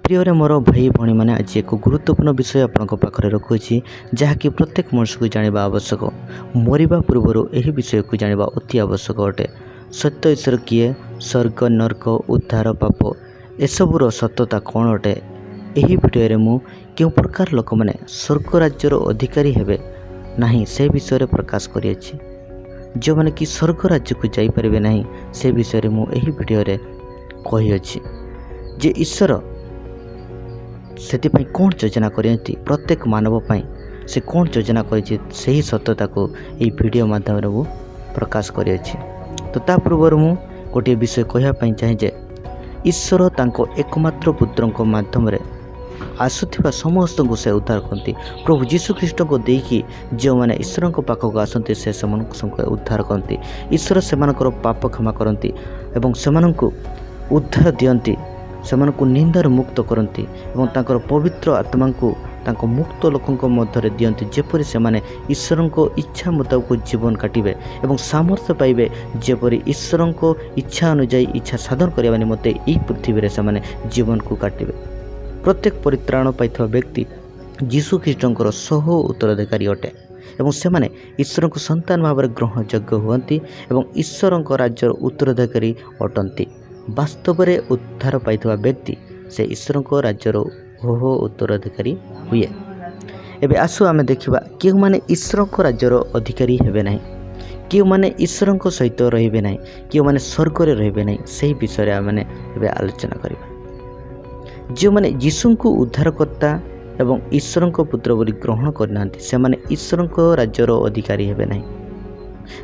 प्रिय मोर भाई भाई मैंने आज एक गुरुत्वपूर्ण विषय आपण पाखे रखुच्छी जहाँकि प्रत्येक मनुष्य को जाना आवश्यक। मरवा पूर्व यह विषय को जाना अति आवश्यक अटे। सत्य ईश्वर किए, स्वर्ग नर्क उद्धार पाप एसबूर सत्यता कौन अटे। यही भिडियो मु क्यों प्रकार लोक मैंने स्वर्ग राज्यर अधिकारी हेबे नहीं से विषय प्रकाश करिछि। जो मैंने कि स्वर्ग राज्य को जाइपारे नहीं से विषय मु यही भिडियो कही अछि जे ईश्वर से कौन योजना करती प्रत्येक मानव पाई से कौन योजना करी से सत्यता को यही वीडियो माध्यम प्रकाश करी। तो ता पूर्व मु गोटे विषय कहवाई चाहे जे ईश्वर तांको एकमात्र पुत्र माध्यम आसुवा समस्त को से उद्धार करती। प्रभु जीशु ख्रीष्ट को देकी जो मैंने ईश्वर को पाखक आसती से उद्धार करती। ईश्वर से पाप क्षमा करती एवं से उद्धार दियंती, सेमानकु निंदार मुक्त करती एवं तांकर पवित्र आत्मा को तांको मुक्त लोकों मध्य दियंती जेपरि सेमाने ईश्वर को इच्छा मुताबिक जीवन काटिबे एवं सामर्थ्य पाइबे जेपरि ईश्वर को इच्छा अनुଯାयी इच्छा साधन करने निमंते यही पृथ्वी रे सेमाने जीवन को काटिबे। प्रत्येक परित्राण पाइथवा व्यक्ति जीशु ख्रीष्टंकर सह उत्तराधिकारी अटे एवं सेमाने ईश्वर को संतान भाव ग्रहण योग्य हुअंती एवं ईश्वर राज्यर उत्तराधिकारी अटंती। वास्तव में उद्धार पाइथवा व्यक्ति से ईश्वर को राज्यर हो उत्तराधिकारी हुए। एबे आसु आमे देखिबा क्यों माने ईश्वर को राज्यर अधिकारी हेबे नहीं, क्यों माने ईश्वर को सहित रहिबे नहीं, क्यों माने स्वर्ग रे रहिबे नहीं सही विषय आमे एबे आलोचना करिबा। जो माने यीशु को उद्धारकर्ता एवं ईश्वर को पुत्र बोली ग्रहण करनांती से माने ईश्वर को राज्यर अधिकारी हेबे नहीं।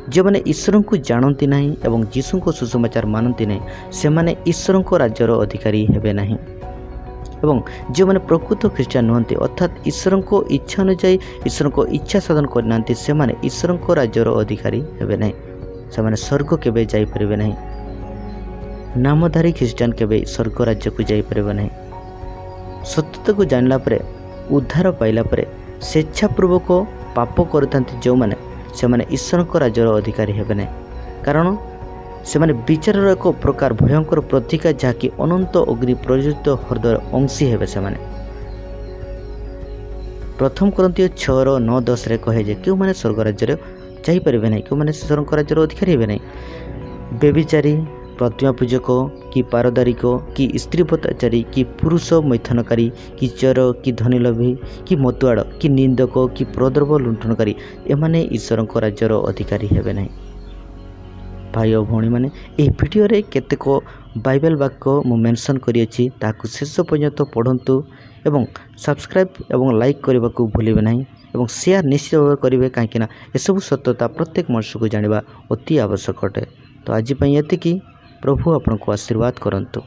जो मैंने ईश्वर को जानती नहीं एवं यीशु को सुसमाचार मानती नहीं से माने ईश्वर को राज्यर अधिकारी हेबे नहीं। एवं जो मैंने प्रकृत ख्रीस्टियान नुहंती अर्थात ईश्वर को इच्छा अनुଯାयी ईश्वर को इच्छा साधन करनांती से माने ईश्वर को राज्यर अधिकारी हेबे नहीं। से माने स्वर्ग केबे जाई परिबे नहीं। नामधारी ख्रीस्टियान केबे स्वर्ग राज्य को जाई परिबे नहीं। सत्यता को जानला परे उद्धार पाइला परे स्वेच्छापूर्वक पाप करथांती जो माने से माने ईश्वर को राज्यर अधिकारी हेबे नहीं। कारण से माने विचार एक प्रकार भयंकर प्रतीका जहाँकि अनंत अग्नि प्रज्वलित हृदय अंशी हेबे। से माने प्रथम करंती 6:9-10 रे कहे जे क्यों माने स्वर्ग राज्य जाई परिबे नहीं, क्यों माने स्वर्ग राज्यर अधिकारी हेबे नहीं। बेविचारी, प्रतिमा पूजक कि पारदारिक कि स्त्रीपताचारी कि पुरुष मैथनकारी कि चोर कि धनीलोभी कि मतुआड़ कि निंदक कि प्रद्रव लुंठनकारी एमाने ईश्वर को राज्यर अधिकारी हेबे नहीं। भाई और भौणी मैंने यह वीडियो रे केतेक बाइबल वाक्य मु मेंशन करिछि ताकु शेष पर्यंत पढ़ंतु एवं सब्सक्राइब एवं लाइक करने को भूलिबे नहीं एवं शेयर निश्चित भाव करेंगे कहीं एसबू सत्यता प्रत्येक मनुष्य को जाना अति आवश्यक अटे। तो आज एतिकी प्रभु आपन को आशीर्वाद करंतु।